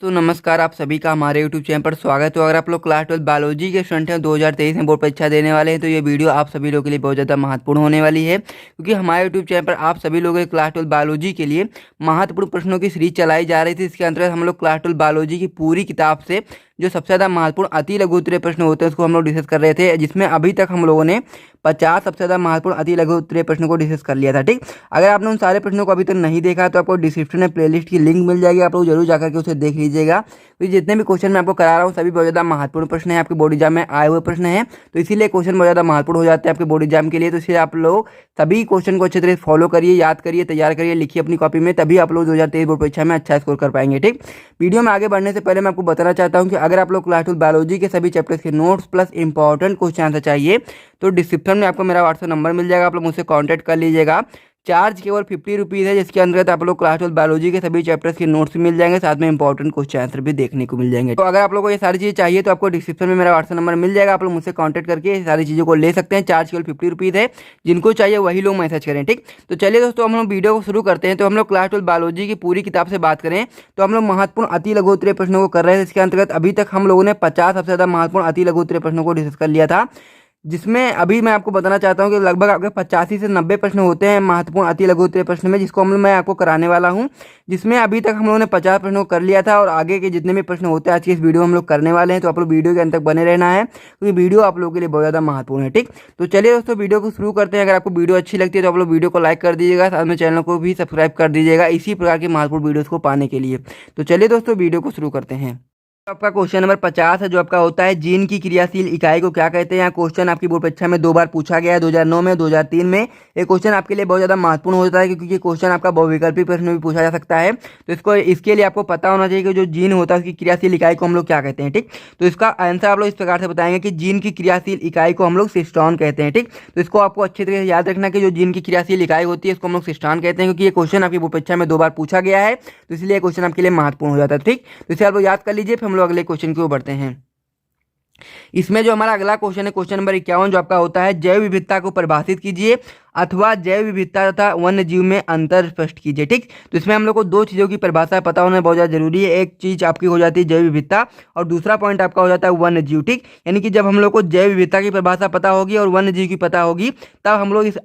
तो नमस्कार, आप सभी का हमारे YouTube चैनल पर स्वागत है। अगर आप लोग क्लास 12 बायोलॉजी के स्टूडेंट हैं, 2023 में बोर्ड परीक्षा देने वाले हैं, तो ये वीडियो आप सभी लोगों के लिए बहुत ज़्यादा महत्वपूर्ण होने वाली है, क्योंकि हमारे YouTube चैनल पर आप सभी लोगों के क्लास 12 बायोलॉजी के लिए महत्वपूर्ण प्रश्नों की सीरीज चलाई जा रही थी। इसके अंतर्गत हम लोग क्लास 12 बायोलॉजी की पूरी किताब से जो सबसे ज़्यादा महत्वपूर्ण अति लघु उत्तरीय प्रश्न होते हैं उसको हम लोग डिस्कस कर रहे थे, जिसमें अभी तक हम लोगों ने 50 सबसे ज़्यादा महत्वपूर्ण अति लघु उत्तरीय प्रश्नों को डिस्कस कर लिया था। ठीक, अगर आपने उन सारे प्रश्नों को अभी तक नहीं देखा तो आपको डिस्क्रिप्शन में प्लेलिस्ट की लिंक मिल जाएगी, आप लोग जरूर जाकर के उसे देख लीजिएगा। तो जितने भी क्वेश्चन मैं आपको करा रहा हूँ सभी बहुत ज़्यादा महत्वपूर्ण प्रश्न है, आपके बोर्ड एग्जाम में आए हुए प्रश्न हैं, तो इसीलिए क्वेश्चन बहुत ज़्यादा महत्वपूर्ण हो जाते हैं आपके बोर्ड एग्जाम के लिए। तो इसलिए आप लोग सभी क्वेश्चन को अच्छे तरह से फॉलो करिए, याद करिए, तैयार करिए, लिखिए अपनी कॉपी में, तभी आप लोग 2023 बोर्ड परीक्षा में अच्छा स्कोर कर पाएंगे। ठीक, वीडियो में आगे बढ़ने से पहले मैं आपको बताना चाहता हूँ कि अगर आप लोग क्लास 12 बायोलॉजी के सभी चैप्टर्स के notes plus important question answer चाहिए तो डिस्क्रिप्शन में आपको मेरा व्हाट्सएप नंबर मिल जाएगा, आप लोग मुझसे कांटेक्ट कर लीजिएगा। चार्ज केवल 50 रुपीज़ है, जिसके अंतर्गत आप लोग क्लास 12 बायोलॉजी के सभी चैप्टर्स के नोट्स भी मिल जाएंगे, साथ में इंपॉर्टेंट क्वेश्चन आंसर भी देखने को मिल जाएंगे। तो अगर आप लोगों को ये सारी चीज़ें चाहिए तो आपको डिस्क्रिप्शन में मेरा व्हाट्सएप नंबर मिल जाएगा, आप लोग मुझसे कांटेक्ट करके ये सारी चीज़ों को ले सकते हैं। चार्ज केवल 50 रुपीज़ है, जिनको चाहिए वही लोग मैसेज करें। ठीक, तो चलिए दोस्तों हम लोग वीडियो को शुरू करते हैं। तो हम लोग क्लास 12 बायोलॉजी की पूरी किताब से बात करें तो हम लोग महत्वपूर्ण अति लघु उत्तरीय प्रश्नों को कर रहे हैं। इसके अंतर्गत अभी तक हम लोगों ने 50 सबसे ज़्यादा महत्वपूर्ण अति लघु उत्तरीय प्रश्नों को डिस्कस कर लिया था, जिसमें अभी मैं आपको बताना चाहता हूं कि लगभग आपके 85 से 90 प्रश्न होते हैं महत्वपूर्ण अति लघु उत्तरीय प्रश्न में, जिसको मैं आपको कराने वाला हूं, जिसमें अभी तक हम लोगों ने 50 प्रश्नों को कर लिया था और आगे के जितने भी प्रश्न होते हैं आज की इस वीडियो हम लोग करने वाले हैं। तो आप लोग वीडियो के अंत तक बने रहना है, क्योंकि वीडियो आप लोगों के लिए बहुत ज़्यादा महत्वपूर्ण है। ठीक, तो चलिए दोस्तों वीडियो को शुरू करते हैं। अगर आपको वीडियो अच्छी लगती है तो आप लोग वीडियो को लाइक कर दीजिएगा, साथ में चैनल को भी सब्सक्राइब कर दीजिएगा इसी प्रकार की महत्वपूर्ण वीडियोज़ को पाने के लिए। तो चलिए दोस्तों वीडियो को शुरू करते हैं। आपका क्वेश्चन नंबर 50 है, जो आपका होता है जीन की क्रियाशील इकाई को क्या कहते हैं। यहाँ क्वेश्चन आपकी बोर्ड परीक्षा में 2 बार पूछा गया है, 2009 में, 2003 में। ये क्वेश्चन आपके लिए बहुत ज़्यादा महत्वपूर्ण हो जाता है, क्योंकि ये क्वेश्चन आपका बहुविकल्पी प्रश्न में भी पूछा जा सकता है। तो इसके लिए आपको पता होना चाहिए कि जो जीन होता है उसकी क्रियाशील इकाई को हम लोग क्या कहते हैं। ठीक, तो इसका आंसर आप लोग इस प्रकार से बताएंगे कि जीन की क्रियाशील इकाई को हम लोग सिस्टॉन कहते हैं। ठीक, तो इसको आपको अच्छी तरह से याद रखना कि जो जीन की क्रियाशील इकाई होती है इसको हम लोग सिस्टॉन कहते हैं, क्योंकि ये क्वेश्चन आपकी बोर्ड परीक्षा में 2 बार पूछा गया है, तो इसलिए क्वेश्चन आपके लिए महत्वपूर्ण हो जाता है। ठीक, तो इसे आप लोग याद कर लीजिए, फिर हम लोग अगले क्वेश्चन की ओर बढ़ते हैं। इसमें जो हमारा अगला क्वेश्चन है क्वेश्चन नंबर 51, जो आपका होता है जैव विविधता को परिभाषित कीजिए अथवा जैव विविधता तथा वन्य जीव में अंतर स्पष्ट कीजिए। ठीक, तो इसमें हम लोग को 2 चीज़ों की परिभाषा पता होना बहुत ज़्यादा जरूरी है। एक चीज़ आपकी हो जाती है जैव विविधता और दूसरा पॉइंट आपका हो जाता है वन्य जीव। ठीक, यानी कि जब हम लोग को जैव विविधता की परिभाषा पता होगी और वन्य जीव की पता होगी तब हम लोग इस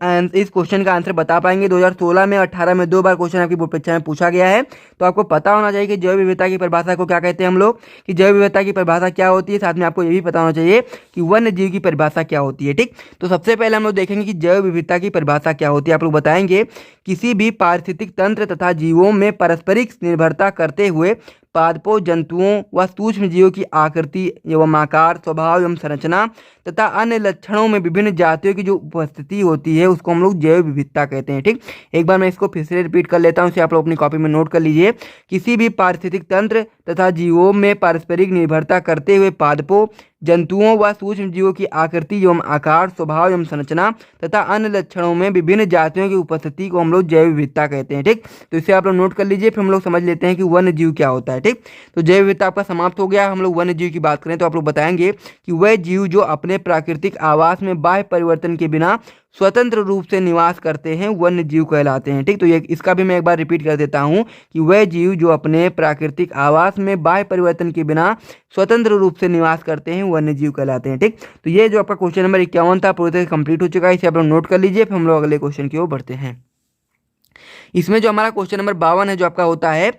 क्वेश्चन का आंसर बता पाएंगे। 2016 में 18 में 2 बार क्वेश्चन आपकी बोर्ड परीक्षा में पूछा गया है, तो आपको पता होना चाहिए कि जैव विविधता की परिभाषा को क्या कहते हैं हम लोग, कि जैव विविधता की परिभाषा क्या होती है। साथ में आपको ये भी पता होना चाहिए कि वन्य जीव की परिभाषा क्या होती है। ठीक, तो सबसे पहले हम लोग देखेंगे कि जैव विविधता की परिभाषा क्या होती है। आप लोग बताएंगे किसी भी पारिस्थितिक तंत्र तथा जीवों में पारस्परिक निर्भरता करते हुए पादपों, जंतुओं व सूक्ष्म जीवों की आकृति एवं आकार, स्वभाव एवं संरचना तथा अन्य लक्षणों में विभिन्न जातियों की जो उपस्थिति होती है उसको हम लोग जैव विविधता कहते हैं। ठीक, एक बार मैं इसको फिर से रिपीट कर लेता हूं, इसे आप लोग अपनी कॉपी में नोट कर लीजिए। किसी भी पारिस्थितिक तंत्र तथा जीवों में पारस्परिक निर्भरता करते हुए पादपों, जंतुओं व सूक्ष्म जीवों की आकृति एवं आकार, स्वभाव एवं संरचना तथा अन्य लक्षणों में विभिन्न जातियों की उपस्थिति को हम लोग जैव विविधता कहते हैं। ठीक, तो इसे आप लोग नोट कर लीजिए, फिर हम लोग समझ लेते हैं कि वन्य जीव क्या होता है। ठीक, तो जैव विविधता आपका समाप्त हो गया। हम लोग वन्य जीव की बात करें तो आप लोग बताएंगे कि वह जीव जो अपने प्राकृतिक आवास में बाह्य परिवर्तन के बिना स्वतंत्र रूप से निवास करते हैं वन्य जीव कहलाते हैं। ठीक, तो ये इसका भी मैं एक बार रिपीट कर देता हूं कि वह जीव जो अपने प्राकृतिक आवास में बाह्य परिवर्तन के बिना स्वतंत्र रूप से निवास करते हैं वन्य जीव कहलाते हैं। ठीक, तो ये जो आपका क्वेश्चन नंबर 51 था पूरी तरह से कंप्लीट हो चुका है, इसे आप लोग नोट कर लीजिए, फिर हम लोग अगले क्वेश्चन की ओर बढ़ते हैं। इसमें जो हमारा क्वेश्चन नंबर 52 है, जो आपका होता है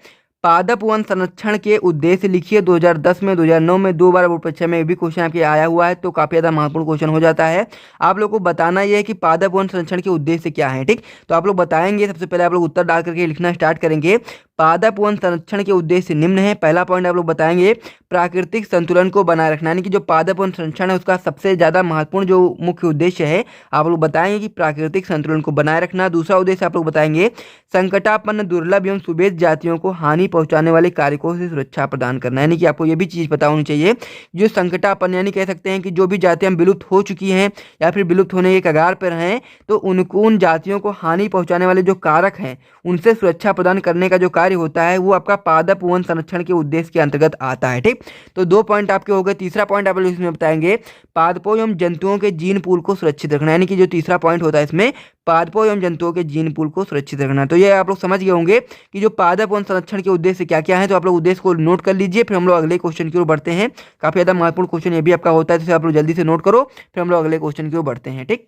पादप वन संरक्षण के उद्देश्य लिखिए। 2010 में, 2009 में 2 बार बोर्ड परीक्षा में भी क्वेश्चन आपके आया हुआ है, तो काफी ज्यादा महत्वपूर्ण क्वेश्चन हो जाता है। आप लोग को बताना यह है कि पादप वन संरक्षण के उद्देश्य क्या है। ठीक, तो आप लोग बताएंगे, सबसे पहले आप लोग उत्तर डाल करके लिखना स्टार्ट करेंगे। पादप वन संरक्षण के उद्देश्य निम्न है। पहला पॉइंट आप लोग बताएंगे प्राकृतिक संतुलन को बनाए रखना, यानी कि जो पादप वन संरक्षण है उसका सबसे ज्यादा महत्वपूर्ण जो मुख्य उद्देश्य है आप लोग बताएंगे कि प्राकृतिक संतुलन को बनाए रखना। दूसरा उद्देश्य आप लोग बताएंगे संकटापन्न, दुर्लभ एवं सुभेद जातियों को हानि पहुंचाने वाले कारकों से सुरक्षा प्रदान करना, यानी कि आपको ये भी चीज पता होनी चाहिए जो संकटापन्न, यानी कह सकते हैं कि जो भी जातियां विलुप्त हो चुकी हैं या फिर विलुप्त होने के कगार पर हैं, तो उन जातियों को हानि पहुंचाने वाले जो कारक हैं उनसे सुरक्षा प्रदान करने का जो कार्य कार्य होता है वो आपका पादप वन संरक्षण के उद्देश्य के अंतर्गत आता है। ठीक, तो 2 पॉइंट आपके हो गए। तीसरा पॉइंट आप लोग इसमें बताएंगे पादपों एवं जंतुओं के जीन पूल को सुरक्षित रखना, यानी कि जो तीसरा पॉइंट होता है इसमें पादपों एवं जंतुओं के जीन पूल को सुरक्षित रखना। तो ये आप लोग समझ गए होंगे कि जो पादप वन संरक्षण के उद्देश्य क्या क्या है। तो आप लोग उद्देश्य को नोट कर लीजिए, फिर हम लोग अगले क्वेश्चन की ओर बढ़ते हैं। काफी ज्यादा महत्वपूर्ण क्वेश्चन ये भी आपका होता है, तो आप लोग जल्दी से नोट करो, फिर हम लोग अगले क्वेश्चन की ओर बढ़ते हैं। ठीक,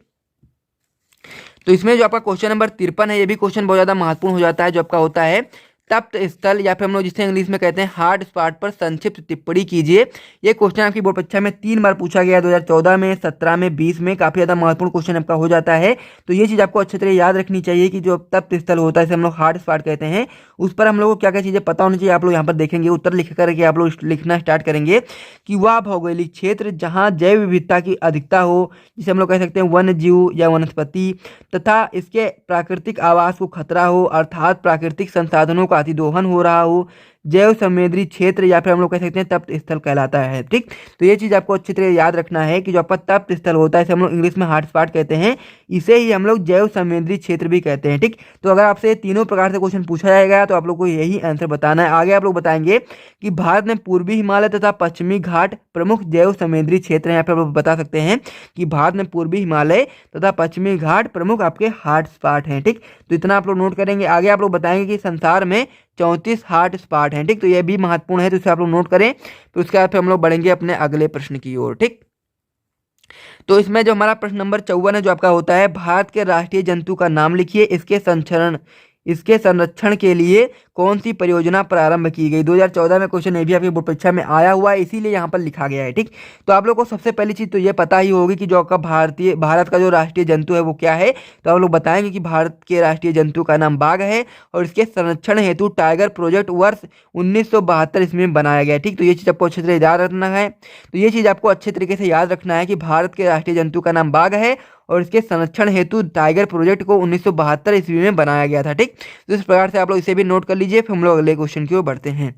तो इसमें जो आपका क्वेश्चन नंबर 53 है, ये भी क्वेश्चन बहुत ज्यादा महत्वपूर्ण हो जाता है, जो आपका होता है तप्त स्थल या फिर हम लोग जिसे इंग्लिश में कहते हैं हार्ड स्पॉट पर संक्षिप्त टिप्पणी कीजिए। ये क्वेश्चन आपकी बोर्ड परीक्षा में 3 बार पूछा गया, 2014 में, 17 में, 20 में। काफी ज्यादा महत्वपूर्ण क्वेश्चन आपका हो जाता है, तो ये चीज आपको अच्छे तरह याद रखनी चाहिए कि जो तप्त स्थल होता है इसे हम लोग हार्ड स्पॉट कहते हैं, उस पर हम लोग को क्या क्या चीजें पता होनी चाहिए। आप लोग यहाँ पर देखेंगे, उत्तर लिख करके आप लोग लिखना स्टार्ट करेंगे कि वह भौगोलिक क्षेत्र जहाँ जैव विविधता की अधिकता हो, जिसे हम लोग कह सकते हैं वन्य जीव या वनस्पति, तथा इसके प्राकृतिक आवास को खतरा हो, अर्थात प्राकृतिक संसाधनों का अतिदोहन हो रहा हो, जैव संवेदी क्षेत्र या फिर हम लोग कह सकते हैं तप्त स्थल कहलाता है। ठीक, तो ये चीज आपको अच्छी तरह याद रखना है कि जो आपका तप्त स्थल होता है इसे हम लोग इंग्लिश में हॉट स्पॉट कहते हैं, इसे ही हम लोग जैव संवेदी क्षेत्र भी कहते हैं। ठीक, तो अगर आपसे तीनों प्रकार से क्वेश्चन पूछा जाएगा तो आप लोग को यही आंसर बताना है। आगे आप लोग बताएंगे कि भारत में पूर्वी हिमालय तथा पश्चिमी घाट प्रमुख जैव संवेदी क्षेत्र हैं। यहाँ पे आप लोग बता सकते हैं कि भारत में पूर्वी हिमालय तथा पश्चिमी घाट प्रमुख आपके हॉट स्पॉट हैं। ठीक, तो इतना आप लोग नोट करेंगे। आगे आप लोग बताएंगे कि संसार में 34 हॉट स्पॉट हैं। ठीक, तो ये भी महत्वपूर्ण है, तो इसे आप लोग नोट करें। तो उसके बाद फिर हम लोग बढ़ेंगे अपने अगले प्रश्न की ओर। ठीक, तो इसमें जो हमारा प्रश्न नंबर 54 है, जो आपका होता है भारत के राष्ट्रीय जंतु का नाम लिखिए, इसके संरक्षण के लिए कौन सी परियोजना प्रारंभ की गई। 2014 में क्वेश्चन ये भी आपकी बोर्ड परीक्षा में आया हुआ है, इसीलिए यहाँ पर लिखा गया है। ठीक, तो आप लोग को सबसे पहली चीज तो ये पता ही होगी कि जो आपका भारत का जो राष्ट्रीय जंतु है वो क्या है। तो आप लोग बताएंगे कि भारत के राष्ट्रीय जंतु का नाम बाघ है और इसके संरक्षण हेतु टाइगर प्रोजेक्ट वर्ष 1972 ईस्वी में बनाया गया है। ठीक, तो ये चीज आपको अच्छे तरह याद रखना है। तो ये चीज आपको अच्छे तरीके से याद रखना है कि भारत के राष्ट्रीय जंतु का नाम बाघ है और इसके संरक्षण हेतु टाइगर प्रोजेक्ट को 1972 ईस्वी में बनाया गया था। ठीक, तो इस प्रकार से आप लोग इसे भी नोट कर लीजिए, फिर हम लोग अगले क्वेश्चन की ओर बढ़ते हैं।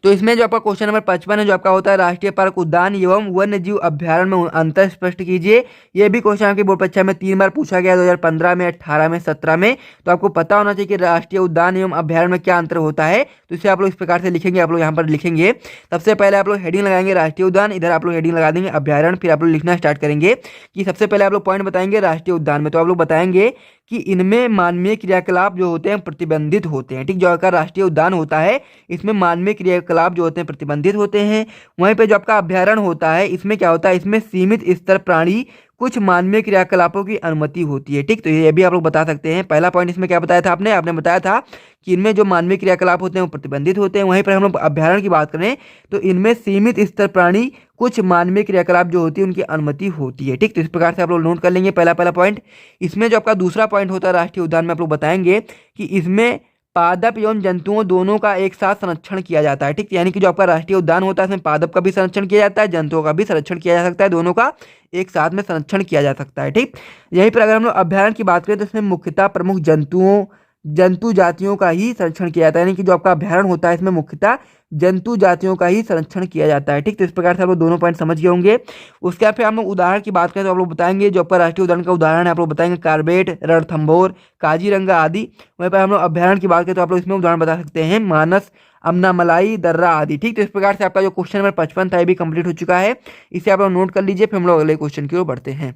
तो इसमें जो आपका क्वेश्चन नंबर 55 है, जो आपका होता है राष्ट्रीय पार्क उद्यान एवं वन्य जीव अभ्यारण्य में अंतर स्पष्ट कीजिए। ये भी क्वेश्चन आपकी बोर्ड परीक्षा में 3 बार पूछा गया, 2015 में, 18 में, 17 में। तो आपको पता होना चाहिए कि राष्ट्रीय उद्यान एवं अभ्यारण्य में क्या अंतर होता है। तो इसे आप लोग इस प्रकार से लिखेंगे, आप लोग यहाँ पर लिखेंगे। सबसे पहले आप लोग हेडिंग लगाएंगे राष्ट्रीय उद्यान, इधर आप लोग हेडिंग लगा देंगे अभ्यारण्य, फिर आप लोग लिखना स्टार्ट करेंगे कि सबसे पहले आप लोग पॉइंट बताएंगे राष्ट्रीय उद्यान में। तो आप लोग बताएंगे कि इनमें मानवीय क्रियाकलाप जो होते हैं प्रतिबंधित होते हैं। ठीक, जो आपका राष्ट्रीय उद्यान होता है इसमें मानवीय क्रियाकलाप जो होते हैं प्रतिबंधित होते हैं। वहीं पे जो आपका अभ्यारण्य होता है इसमें क्या होता है, इसमें सीमित स्तर प्राणी कुछ मानवीय क्रियाकलापों की अनुमति होती है। ठीक, तो ये भी आप लोग बता सकते हैं। पहला पॉइंट इसमें क्या बताया था आपने बताया था कि इनमें जो मानवीय क्रियाकलाप होते हैं वो प्रतिबंधित होते हैं। वहीं पर हम लोग अभ्यारण्य की बात करें तो इनमें सीमित स्तर प्राणी कुछ मानवीय क्रियाकलाप जो होती है उनकी अनुमति होती है। ठीक, तो इस प्रकार से आप लोग नोट कर लेंगे पहला पॉइंट। इसमें जो आपका दूसरा पॉइंट होता है राष्ट्रीय उद्यान में, आप लोग बताएंगे कि इसमें पादप एवं जंतुओं दोनों का एक साथ संरक्षण किया जाता है। ठीक, यानी कि जो आपका राष्ट्रीय उद्यान होता है इसमें पादप का भी संरक्षण किया जाता है, जंतुओं का भी संरक्षण किया जा सकता है, दोनों का एक साथ में संरक्षण किया जा सकता है। ठीक, यहीं पर अगर हम लोग अभ्यारण्य की बात करें तो इसमें मुख्यतः प्रमुख जंतु जातियों का ही संरक्षण किया जाता है, यानी कि जो आपका अभ्यारण्य होता है इसमें मुख्यतः जंतु जातियों का ही संरक्षण किया जाता है। ठीक, तो इस प्रकार से आप लोग दोनों पॉइंट समझ गए होंगे। उसके बाद फिर हम लोग उदाहरण की बात करें तो आप लोग बताएंगे जो आपका राष्ट्रीय उद्यान का उदाहरण है, आप लोग बताएंगे कार्बेट, रणथंभौर, काजीरंगा आदि। वहीं पर हम लोग अभ्यारण्य की बात करें तो आप लोग इसमें उदाहरण बता सकते हैं मानस, अम्नामलाई, दर्रा आदि। ठीक, तो इस प्रकार से आपका जो क्वेश्चन नंबर 55 था ये भी कंप्लीट हो चुका है, इसे आप लोग नोट कर लीजिए, फिर हम लोग अगले क्वेश्चन की ओर बढ़ते हैं।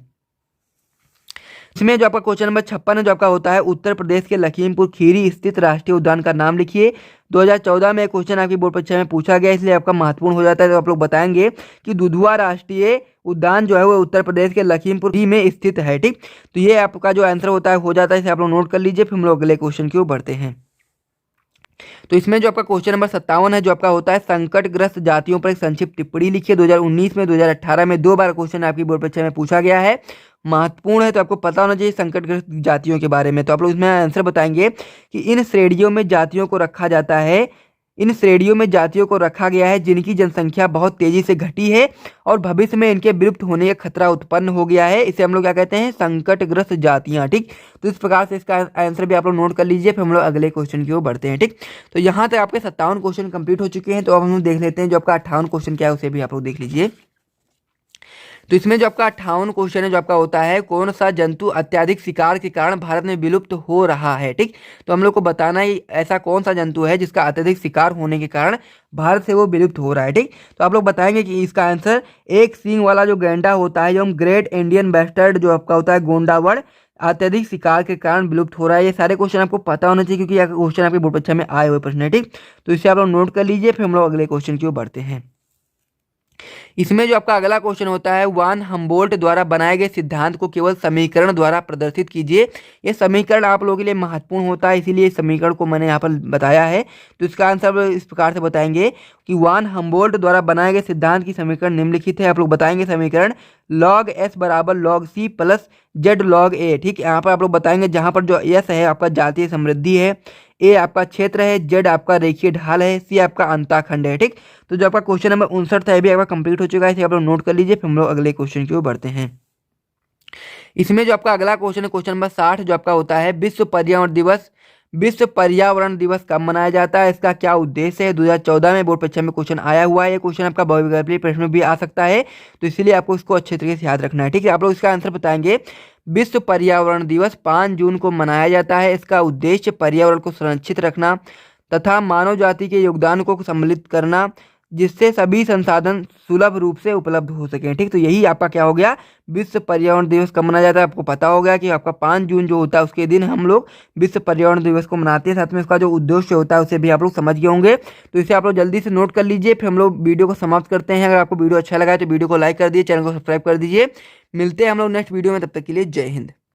इसमें जो आपका क्वेश्चन नंबर 56 है, जो आपका होता है उत्तर प्रदेश के लखीमपुर खीरी स्थित राष्ट्रीय उद्यान का नाम लिखिए। 2014 में क्वेश्चन आपकी बोर्ड परीक्षा में पूछा गया, इसलिए आपका महत्वपूर्ण हो जाता है। तो आप लोग बताएंगे कि दुधवा राष्ट्रीय उद्यान जो है वो उत्तर प्रदेश के लखीमपुर खीरी में स्थित है। ठीक, तो ये आपका जो आंसर होता है हो जाता है, इसे आप लोग नोट कर लीजिए, फिर हम लोग अगले क्वेश्चन की ओर बढ़ते हैं। तो इसमें जो आपका क्वेश्चन नंबर 57 है, जो आपका होता है संकटग्रस्त जातियों पर एक संक्षिप्त टिप्पणी लिखिए। 2019 में, 2018 में 2 बार क्वेश्चन आपकी बोर्ड परीक्षा में पूछा गया है, महत्वपूर्ण है, तो आपको पता होना चाहिए संकटग्रस्त जातियों के बारे में। तो आप लोग इसमें आंसर बताएंगे कि इन श्रेणियों में जातियों को रखा जाता है, इन श्रेणियों में जातियों को रखा गया है जिनकी जनसंख्या बहुत तेजी से घटी है और भविष्य में इनके विलुप्त होने का खतरा उत्पन्न हो गया है। इसे हम लोग क्या कहते हैं, संकटग्रस्त जातियां। ठीक, तो इस प्रकार से इसका आंसर भी आप लोग नोट कर लीजिए, फिर हम लोग अगले क्वेश्चन की ओर बढ़ते हैं। ठीक, तो यहाँ तक आपके 57 क्वेश्चन कंप्लीट हो चुके हैं। तो अब हम लोग देख लेते हैं जो आपका 58 क्वेश्चन क्या है, उसे भी आप लोग देख लीजिए। तो इसमें जो आपका 58 क्वेश्चन है जो आपका होता है, कौन सा जंतु अत्याधिक शिकार के कारण भारत में विलुप्त हो रहा है। ठीक, तो हम लोग को बताना ही ऐसा कौन सा जंतु है जिसका अत्यधिक शिकार होने के कारण भारत से वो विलुप्त हो रहा है। ठीक, तो आप लोग बताएंगे कि इसका आंसर एक सींग वाला जो गैंडा होता है, जो हम ग्रेट इंडियन बैस्टर्ड जो आपका होता है गोंडावड़, अत्यधिक शिकार के कारण विलुप्त हो रहा है। ये सारे क्वेश्चन आपको पता होना चाहिए क्योंकि यह क्वेश्चन आपके बोर्ड परीक्षा में आए हुए प्रश्न है। ठीक, तो इसे आप लोग नोट कर लीजिए, फिर हम लोग अगले क्वेश्चन की ओर बढ़ते हैं। इसमें जो आपका अगला क्वेश्चन होता है, वान हम्बोल्ट द्वारा बनाए गए सिद्धांत को केवल समीकरण द्वारा प्रदर्शित कीजिए। ये समीकरण आप लोगों के लिए महत्वपूर्ण होता है, इसीलिए इस समीकरण को मैंने यहाँ पर बताया है। तो इसका आंसर इस प्रकार से बताएंगे कि वान हम्बोल्ट द्वारा बनाए गए सिद्धांत की समीकरण निम्नलिखित है। आप लोग बताएंगे समीकरण log s बराबर log c plus Z log a। ठीक, यहाँ पर आप लोग बताएंगे जहाँ पर जो यस है आपका जातीय समृद्धि है, ए आपका क्षेत्र है, जेड आपका रेखीय ढाल है, सी आपका अंताखंड है। ठीक, तो जो आपका क्वेश्चन नंबर 59 था ये भी आपका कंप्लीट हो चुका है, इसे आप लोग नोट कर लीजिए, फिर हम लोग अगले क्वेश्चन की ओर बढ़ते हैं। इसमें जो आपका अगला क्वेश्चन है क्वेश्चन नंबर 60 जो आपका होता है, विश्व पर्यावरण दिवस। विश्व पर्यावरण दिवस कब मनाया जाता है, इसका क्या उद्देश्य है। 2014 में बोर्ड परीक्षा में क्वेश्चन आया हुआ है, ये क्वेश्चन आपका बहुविकल्पीय प्रश्न में भी आ सकता है, तो इसलिए आपको इसको अच्छे तरीके से याद रखना है। ठीक है, आप लोग इसका आंसर बताएंगे। विश्व पर्यावरण दिवस 5 जून को मनाया जाता है। इसका उद्देश्य पर्यावरण को संरक्षित रखना तथा मानव जाति के योगदान को सम्मिलित करना, जिससे सभी संसाधन सुलभ रूप से उपलब्ध हो सकें। ठीक, तो यही आपका क्या हो गया, विश्व पर्यावरण दिवस कब मनाया जाता है। आपको पता होगा कि आपका 5 जून जो होता है उसके दिन हम लोग विश्व पर्यावरण दिवस को मनाते हैं, साथ में इसका जो उद्देश्य होता है उसे भी आप लोग समझ गए होंगे। तो इसे आप लोग जल्दी से नोट कर लीजिए, फिर हम लोग वीडियो को समाप्त करते हैं। अगर आपको वीडियो अच्छा लगा है तो वीडियो को लाइक कर दीजिए, चैनल को सब्सक्राइब कर दीजिए। मिलते हैं हम लोग नेक्स्ट वीडियो में, तब तक के लिए जय हिंद।